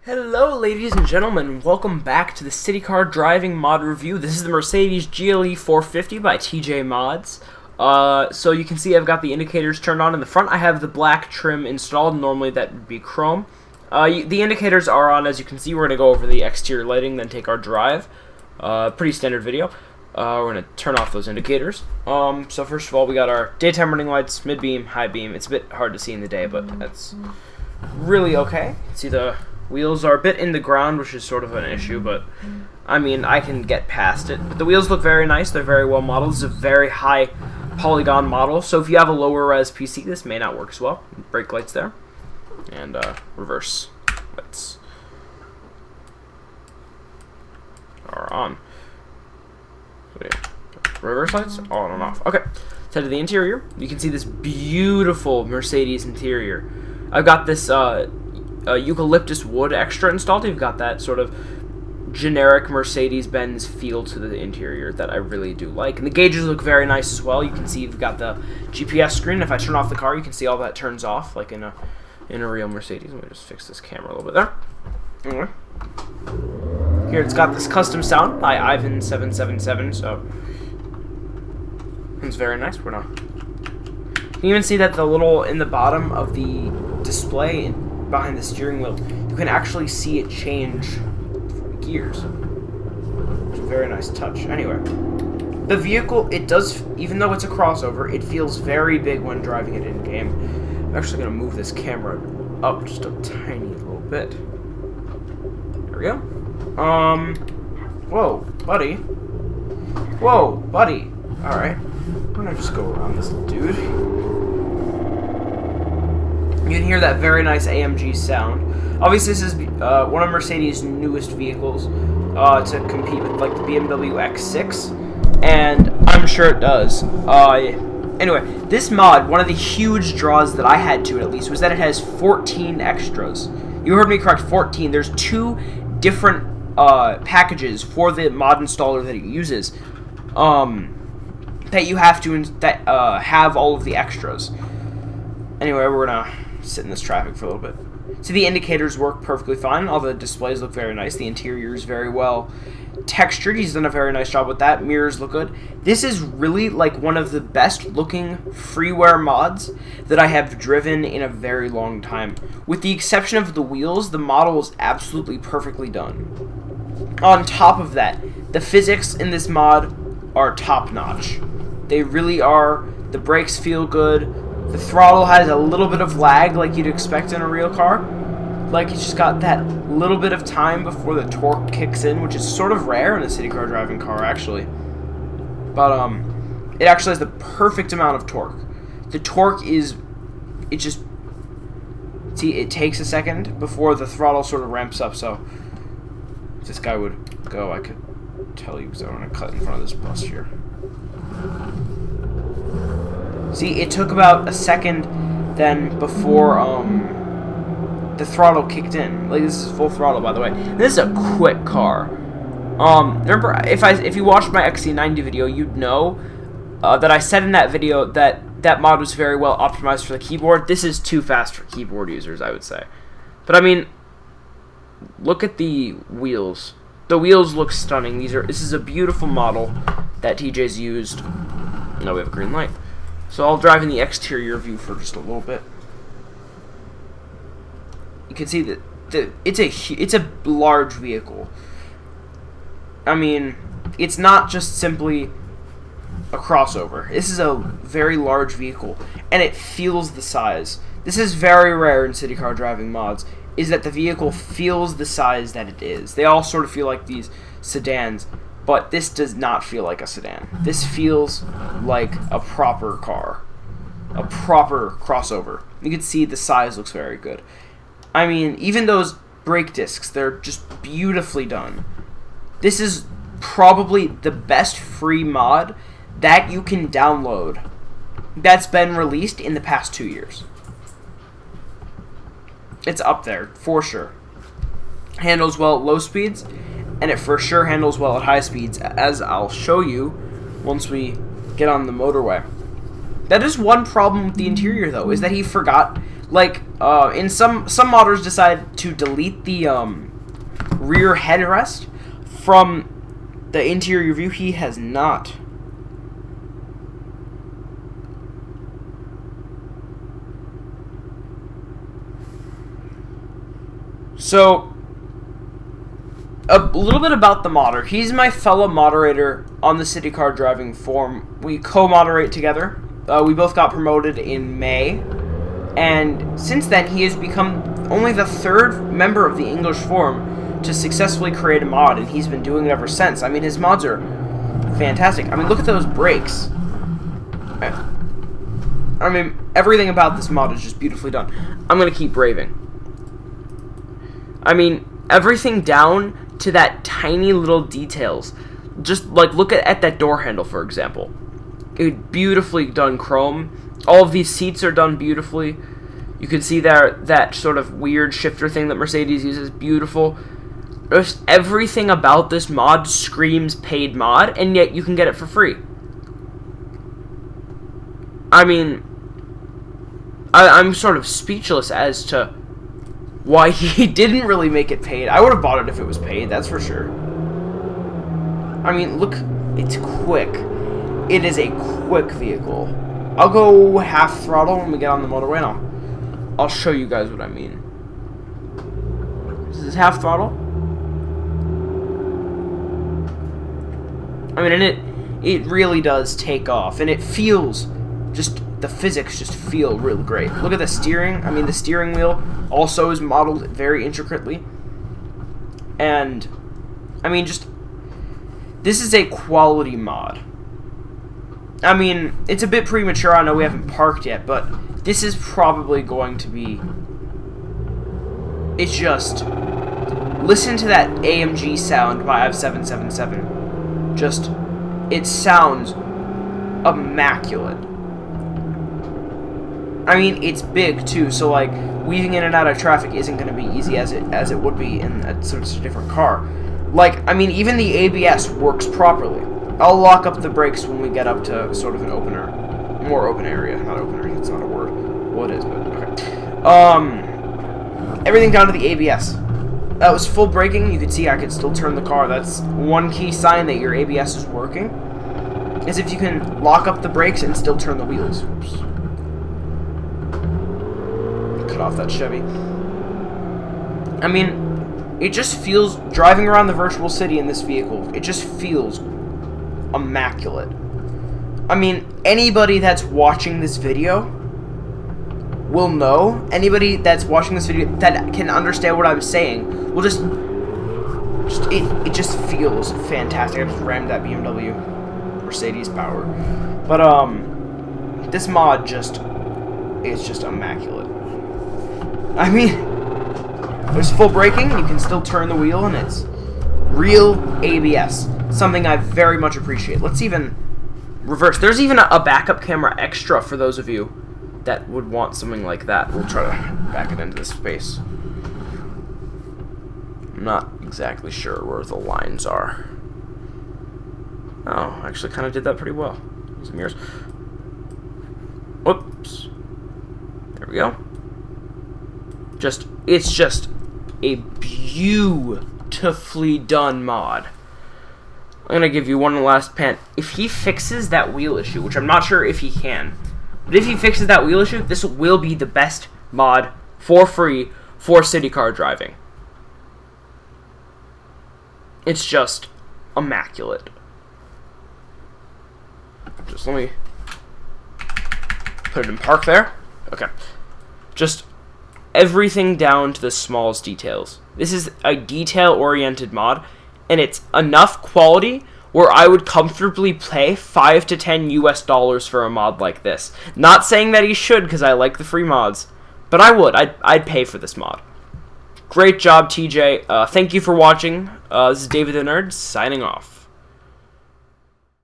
Hello ladies and gentlemen, welcome back to the City Car Driving Mod Review. This is the Mercedes GLE450 by TJ Mods. So you can see I've got the indicators turned on in the front. I have the black trim installed. Normally that would be chrome. The indicators are on. As you can see, we're going to go over the exterior lighting, then take our drive. Pretty standard video. We're going to turn off those indicators. So first of all, we got our daytime running lights, mid-beam, high beam. It's a bit hard to see in the day, but that's really okay. You can see the wheels are a bit in the ground, which is sort of an issue, but I mean, I can get past it. But the wheels look very nice. They're very well modeled. This is a very high polygon model, so if you have a lower res PC, this may not work as well. Brake lights there, and reverse lights are on. Reverse lights on and off. Okay, let's head to the interior. You can see this beautiful Mercedes interior. I've got this eucalyptus wood extra installed. You've got that sort of generic Mercedes-Benz feel to the interior that I really do like. And the gauges look very nice as well. You can see you've got the GPS screen. If I turn off the car, you can see all that turns off like in a real Mercedes. Let me just fix this camera a little bit there. Anyway. Here it's got this custom sound by Ivan777, so it's very nice. You can even see that the little in the bottom of the display behind the steering wheel, you can actually see it change gears. It's a very nice touch. Anyway, the vehicle, it does, even though it's a crossover, it feels very big when driving it in game. I'm actually going to move this camera up just a tiny little bit. There we go. Whoa, buddy. Whoa, buddy. Alright. I'm going to just go around this little dude. You can hear that very nice AMG sound. Obviously, this is one of Mercedes' newest vehicles to compete with like the BMW X6, and I'm sure it does. Anyway, this mod, one of the huge draws that I had to it at least, was that it has 14 extras. You heard me correct, 14. There's 2 different packages for the mod installer that it uses that you have to have all of the extras. Anyway, we're gonna sit in this traffic for a little bit. See, the indicators work perfectly fine. All the displays look very nice. The interior is very well textured. He's done a very nice job with that. Mirrors look good. This is really like one of the best looking freeware mods that I have driven in a very long time. With the exception of the wheels, the model is absolutely perfectly done. On top of that, the physics in this mod are top notch. They really are. The brakes feel good. The throttle has a little bit of lag like you'd expect in a real car. Like, it's just got that little bit of time before the torque kicks in, which is sort of rare in a city car driving car, actually. But, it actually has the perfect amount of torque. The torque is, it just, see, it takes a second before the throttle sort of ramps up, so if this guy would go, I could tell you, because I want to cut in front of this bus here. See, it took about a second then before the throttle kicked in. Like, this is full throttle, by the way. And this is a quick car. Remember, if you watched my XC90 video, you'd know that I said in that video that that mod was very well optimized for the keyboard. This is too fast for keyboard users, I would say. But I mean, look at the wheels. The wheels look stunning. This is a beautiful model that TJ's used. Now we have a green light. So I'll drive in the exterior view for just a little bit. You can see that it's a large vehicle. I mean, it's not just simply a crossover. This is a very large vehicle, and it feels the size. This is very rare in city car driving mods, is that the vehicle feels the size that it is. They all sort of feel like these sedans, but this does not feel like a sedan. This feels like a proper car. A proper crossover. You can see the size looks very good. I mean, even those brake discs, they're just beautifully done. This is probably the best free mod that you can download that's been released in the past 2 years. It's up there, for sure. Handles well at low speeds, and it for sure handles well at high speeds, as I'll show you once we get on the motorway. That is one problem with the interior, though, is that he forgot Like, in some modders decide to delete the rear headrest from the interior view. He has not. So, a little bit about the modder. He's my fellow moderator on the City Car Driving forum. We co-moderate together. We both got promoted in May. And since then, he has become only the third member of the English forum to successfully create a mod, and he's been doing it ever since. I mean, his mods are fantastic. I mean, look at those brakes. I mean, everything about this mod is just beautifully done. I'm going to keep raving. I mean, everything down to that tiny little details. Just, like, look at that door handle, for example. Beautifully done chrome. All of these seats are done beautifully. You can see that sort of weird shifter thing that Mercedes uses. Beautiful. Just everything about this mod screams paid mod, and yet you can get it for free. I mean, I'm sort of speechless as to why he didn't really make it paid. I would have bought it if it was paid, that's for sure. I mean, look, it's quick. It is a quick vehicle. I'll go half throttle when we get on the motorway, and I'll show you guys what I mean. This is half throttle. I mean, and it really does take off, and it feels just, the physics just feel real great. Look at the steering. I mean, the steering wheel also is modeled very intricately. And, I mean, just, this is a quality mod. I mean, it's a bit premature. I know we haven't parked yet, but this is probably going to be, it's just, listen to that AMG sound by F777. Just, it sounds immaculate. I mean, it's big too, so like weaving in and out of traffic isn't going to be easy as it would be in a sort of different car. Like, I mean, even the ABS works properly. I'll lock up the brakes when we get up to sort of an opener, more open area. Not opener, that's not a word. Well, it is, but okay. Everything down to the ABS. That was full braking. You could see I could still turn the car. That's one key sign that your ABS is working, is if you can lock up the brakes and still turn the wheels. Oops. Cut off that Chevy. I mean, it just feels, driving around the virtual city in this vehicle, it just feels immaculate. I mean, anybody that's watching this video will know, anybody that's watching this video that can understand what I'm saying will just it just feels fantastic. I just rammed that BMW Mercedes power. But this mod just is just immaculate. I mean, there's full braking, you can still turn the wheel, and it's real ABS. Something I very much appreciate. Let's even reverse. There's even a backup camera extra for those of you that would want something like that. We'll try to back it into this space. I'm not exactly sure where the lines are. Oh, I actually kind of did that pretty well. These mirrors. Whoops. There we go. It's just a beautifully done mod. I'm going to give you one last pan. If he fixes that wheel issue, which I'm not sure if he can, but if he fixes that wheel issue, this will be the best mod for free for city car driving. It's just immaculate. Just let me put it in park there. Okay. Just everything down to the smallest details. This is a detail-oriented mod, and it's enough quality where I would comfortably pay $5 to $10 for a mod like this. Not saying that he should, because I like the free mods, but I would. I'd pay for this mod. Great job, TJ. Thank you for watching. This is David the Nerd, signing off.